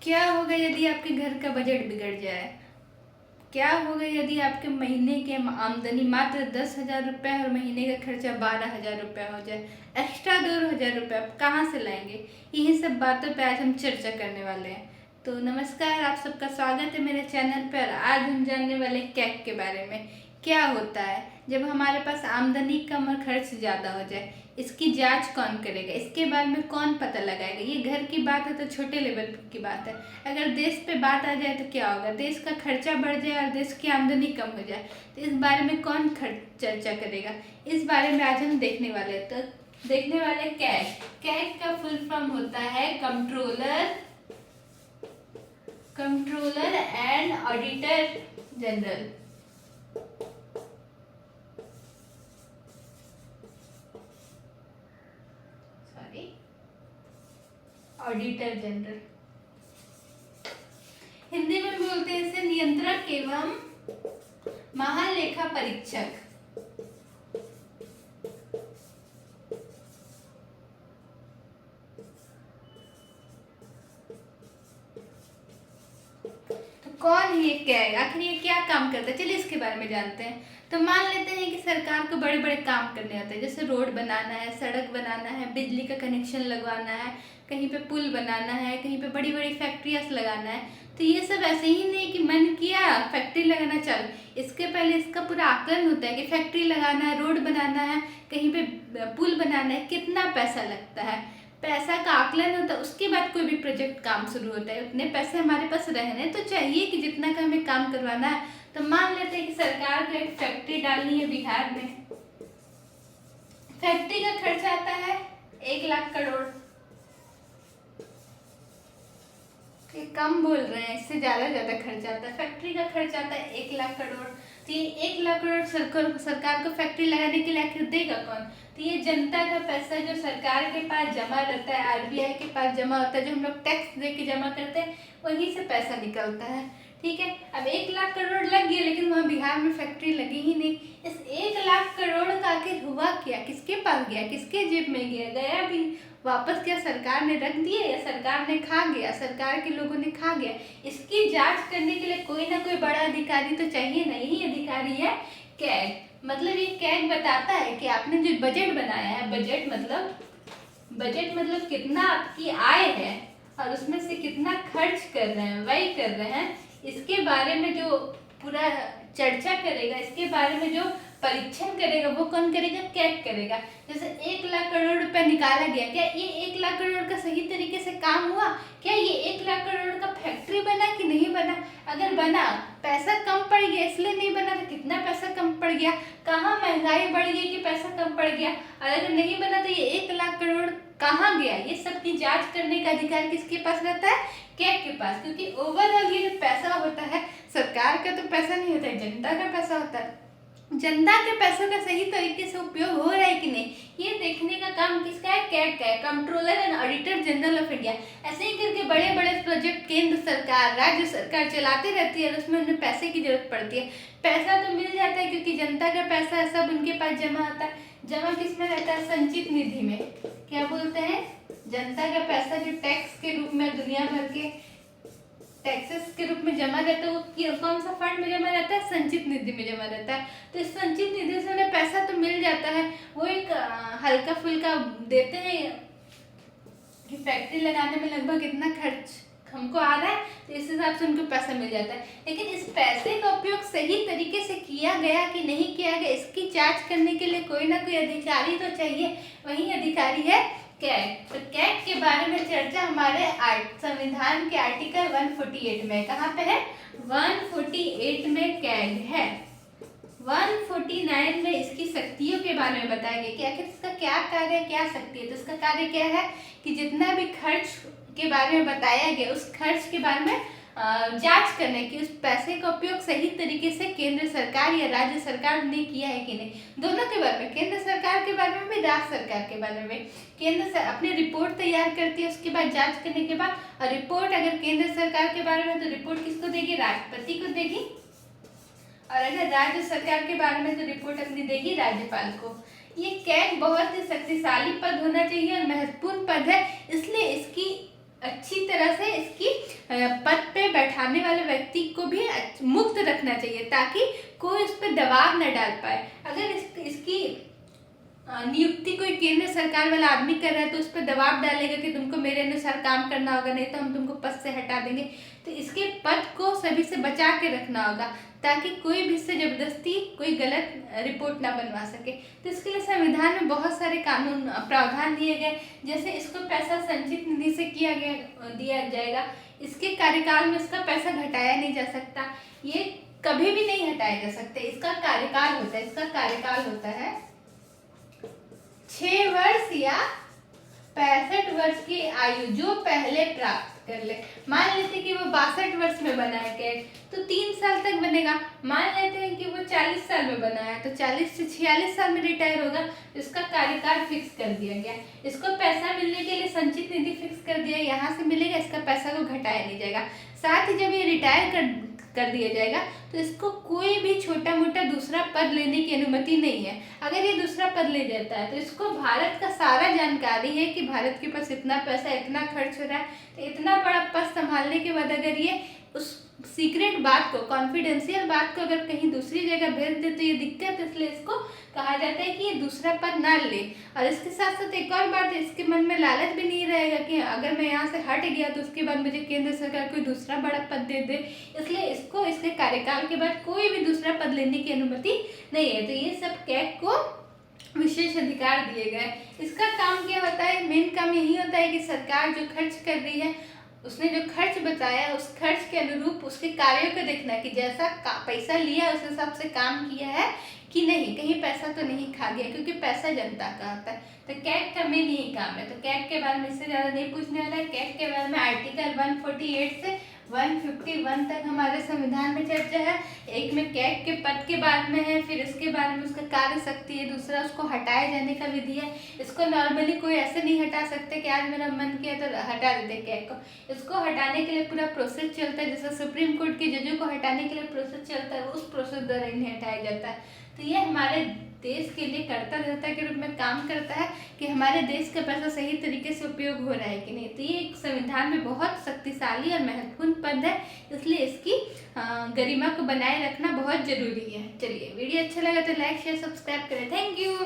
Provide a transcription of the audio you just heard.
क्या होगा यदि आपके घर का बजट बिगड़ जाए? क्या होगा यदि आपके महीने की आमदनी मात्र 10,000 रुपये और महीने का खर्चा 12,000 रुपये हो जाए? एक्स्ट्रा 2,000 रुपये आप कहाँ से लाएंगे? यही सब बातों पे आज हम चर्चा करने वाले हैं। तो नमस्कार, आप सबका स्वागत है मेरे चैनल पर। आज हम जानने वाले कैग के बारे में। क्या होता है जब हमारे पास आमदनी कम और खर्च ज़्यादा हो जाए? इसकी जांच कौन करेगा? इसके बारे में कौन पता लगाएगा? ये घर की बात है तो छोटे लेवल की बात है। अगर देश पे बात आ जाए तो क्या होगा? देश का खर्चा बढ़ जाए और देश की आमदनी कम हो जाए तो इस बारे में कौन चर्चा करेगा? इस बारे में आज हम देखने वाले हैं। तो देखने वाले कैग। कैग का फुल फॉर्म होता है controller and auditor general. Auditor general Hindi में बोलते हैं इसे नियंत्रक एवं महालेखा परीक्षक। तो कौन है ये कैग? आखिर ये क्या काम करता है? चलिए इसके बारे में जानते हैं। तो मान लेते हैं कि सरकार को बड़े बड़े काम करने होते हैं, जैसे रोड बनाना है, सड़क बनाना है, बिजली का कनेक्शन लगवाना है, कहीं पे पुल बनाना है, कहीं पे बड़ी बड़ी फैक्ट्रियाँ लगाना है। तो ये सब ऐसे ही नहीं कि मन किया फैक्ट्री लगाना चल। इसके पहले इसका पूरा आकलन होता है कि फैक्ट्री लगाना है, रोड बनाना है, कहीं पे पुल बनाना है, कितना पैसा लगता है, पैसा का आकलन होता है। उसके बाद कोई भी प्रोजेक्ट काम शुरू होता है। उतने पैसे हमारे पास रहने तो चाहिए कि जितना का हमें काम करवाना है। तो मान लेते हैं कि सरकार को एक फैक्ट्री डालनी है बिहार में। फैक्ट्री का खर्च आता है 1 लाख करोड़। ये कम बोल रहे हैं, इससे ज्यादा खर्च आता है। फैक्ट्री का खर्च आता है 1 लाख करोड़। तो ये 1 लाख करोड़ सरकार को फैक्ट्री लगाने के लिए आखिर देगा कौन? तो ये जनता का पैसा जो सरकार के पास जमा रहता है, आरबीआई के पास जमा होता है, जो हम लोग टैक्स दे के जमा करते हैं, वहीं से पैसा निकलता है। ठीक है, अब 1 लाख करोड़ लग गया, लेकिन वहाँ बिहार में फैक्ट्री लगी ही नहीं। इस 1 लाख करोड़ का आखिर हुआ क्या? किसके पास गया? किसके जेब में गया भी वापस? क्या सरकार ने रख दिया या सरकार ने खा गया? सरकार के लोगों ने खा गया? इसकी जांच करने के लिए कोई ना कोई बड़ा अधिकारी तो चाहिए ना। यही अधिकारी है कैग। मतलब ये कैग बताता है कि आपने जो बजट बनाया है, बजट मतलब कितना आपकी आय है और उसमें से कितना खर्च कर रहे हैं, व्यय कर रहे हैं, इसके बारे में जो पूरा चर्चा करेगा, इसके बारे में जो परीक्षण करेगा, वो कौन करेगा? कैग करेगा। जैसे 1 लाख करोड़ रुपए निकाला गया, क्या ये 1 लाख करोड़ का सही तरीके से काम हुआ? क्या ये 1 लाख करोड़ का फैक्ट्री बना कि नहीं बना? अगर बना, पैसा कम पड़ गया इसलिए नहीं बना, तो कितना पैसा कम पड़ गया? कहाँ महंगाई बढ़ गई कि पैसा कम पड़ गया? और अगर नहीं बना तो ये 1 लाख करोड़ कहाँ गया? ये सब की जांच करने का अधिकार किसके पास रहता है? कैग के पास। क्योंकि ओवरऑल ये जो पैसा होता है, सरकार का तो पैसा नहीं होता है, जनता का पैसा होता है। जनता के पैसों का सही तरीके से उपयोग हो रहा है कि नहीं, ये देखने का काम किसका है? कैग का है, controller and auditor general of India. ऐसे ही करके बड़े बड़े प्रोजेक्ट केंद्र सरकार, राज्य सरकार चलाती रहती है और उसमें उन्हें पैसे की जरूरत पड़ती है। पैसा तो मिल जाता है क्योंकि जनता का पैसा है, सब उनके पास जमा होता है। जमा किस में रहता है? संचित निधि में। क्या बोलते हैं? जनता का पैसा जो टैक्स के रूप में दुनिया भर के टैक्सेस के रूप में जमा रहता है, वो कौन सा फंड में जमा रहता है? संचित निधि में जमा रहता है। तो इस संचित निधि से उन्हें पैसा तो मिल जाता है। वो एक हल्का फुल्का देते हैं कि फैक्ट्री लगाने में लगभग इतना खर्च हमको आ रहा है, तो इस हिसाब से उनको पैसा मिल जाता है। लेकिन इस पैसे का उपयोग सही तरीके से किया गया कि नहीं किया गया, इसकी जांच करने के लिए कोई ना कोई अधिकारी तो चाहिए। वही अधिकारी है कैग। तो कैग के बारे में चर्चा हमारे संविधान के आर्टिकल 148 में। कहाँ पे है? 148 में कैग है। 149 में इसकी शक्तियों के बारे में बताया गया कि आखिर इसका क्या कार्य है, क्या शक्ति है। तो इसका कार्य क्या है कि जितना भी खर्च के बारे में बताया गया, उस खर्च के बारे में जांच करने की, उस पैसे का उपयोग सही तरीके से केंद्र सरकार या राज्य सरकार ने किया है कि नहीं, दोनों के बारे में, केंद्र सरकार के बारे में भी, राज्य सरकार के बारे में। केंद्र अपनी रिपोर्ट तैयार करती है, उसके बाद जांच करने के बाद, और रिपोर्ट अगर केंद्र सरकार के बारे में तो रिपोर्ट किसको देगी? राष्ट्रपति को देगी। और अगर राज्य सरकार के बारे में तो रिपोर्ट अपनी देगी राज्यपाल को। ये कैग बहुत ही शक्तिशाली पद होना चाहिए और महत्वपूर्ण पद है, इसलिए इसकी अच्छी तरह से इसकी पद पे बैठाने वाले व्यक्ति को भी मुक्त रखना चाहिए, ताकि कोई उस पर दबाव न डाल पाए। अगर इसकी नियुक्ति कोई केंद्र सरकार वाला आदमी कर रहा है तो उस पर दबाव डालेगा कि तुमको मेरे अनुसार काम करना होगा, नहीं तो हम तुमको पद से हटा देंगे। तो इसके पद को सभी से बचा के रखना होगा, ताकि कोई भी इससे जबरदस्ती कोई गलत रिपोर्ट ना बनवा सके। तो इसके लिए संविधान में बहुत सारे कानून प्रावधान दिए गए, जैसे इसको पैसा संचित निधि से दिया जाएगा, इसके कार्यकाल में इसका पैसा घटाया नहीं जा सकता, ये कभी भी नहीं हटाया जा सकता। इसका कार्यकाल होता है 6 वर्ष या 65 वर्ष की आयु जो पहले प्राप्त कर ले। मान लेते कि वो 62 वर्ष में बनाया गया तो 3 साल तक बनेगा। मान लेते हैं कि वो 40 साल में बनाया तो 40 से 46 साल में रिटायर होगा। इसका कार्यकाल फिक्स कर दिया गया। इसको पैसा मिलने के लिए संचित निधि फिक्स कर दिया, यहाँ से मिलेगा, इसका पैसा को घटाया नहीं जाएगा। साथ ही जब ये रिटायर कर दिया जाएगा तो इसको कोई भी छोटा मोटा दूसरा पद लेने की अनुमति नहीं है। अगर ये दूसरा पद ले जाता है तो इसको भारत का सारा जानकारी है कि भारत के पास इतना पैसा, इतना खर्च हो रहा है। तो इतना बड़ा पद संभालने के बाद अगर ये उस सीक्रेट बात को, कॉन्फिडेंशियल बात को अगर कहीं दूसरी जगह भेज दे तो ये दिक्कत, इसलिए इसको कहा जाता है कि ये दूसरा पद ना ले। और इसके साथ साथ एक और बात है, इसके मन में लालच भी नहीं रहेगा कि अगर मैं यहाँ से हट गया तो उसके बाद मुझे केंद्र सरकार कोई दूसरा बड़ा पद दे दे। इसलिए इसको इसके कार्यकाल के बाद कोई भी दूसरा पद लेने की अनुमति नहीं है। तो ये सब कैग को विशेष अधिकार दिए गए। इसका काम क्या होता है? मेन काम यही होता है कि सरकार जो खर्च कर रही है, उसने जो खर्च बताया उस खर्च के अनुरूप उसके कार्यों को देखना है कि जैसा पैसा लिया उस हिसाब से काम किया है कि नहीं, कहीं पैसा तो नहीं खा गया, क्योंकि पैसा जनता का होता है। तो कैग का मेन यही काम है। तो कैग के बारे में इससे ज़्यादा नहीं पूछने वाला है। कैग के बारे में आर्टिकल 148 से 151 तक हमारे संविधान में चर्चा है। एक में कैग के पद के बारे में है, फिर इसके बारे में उसका कार्य शक्ति है, दूसरा उसको हटाए जाने का विधि है। इसको नॉर्मली कोई ऐसे नहीं हटा सकते कि आज मेरा मन किया तो हटा देते कैग को। इसको हटाने के लिए पूरा प्रोसेस चलता है, जैसे सुप्रीम कोर्ट के जजों को हटाने के लिए प्रोसेस चलता है, उस प्रोसेस द्वारा इन्हें हटाया जाता है। तो ये हमारे देश के लिए कर्ता के रूप में काम करता है कि हमारे देश का पैसा सही तरीके से उपयोग हो रहा है कि नहीं। तो ये एक संविधान में बहुत शक्तिशाली और महत्वपूर्ण पद है, इसलिए इसकी गरिमा को बनाए रखना बहुत जरूरी है। चलिए, वीडियो अच्छा लगा तो लाइक शेयर सब्सक्राइब करें। Thank you.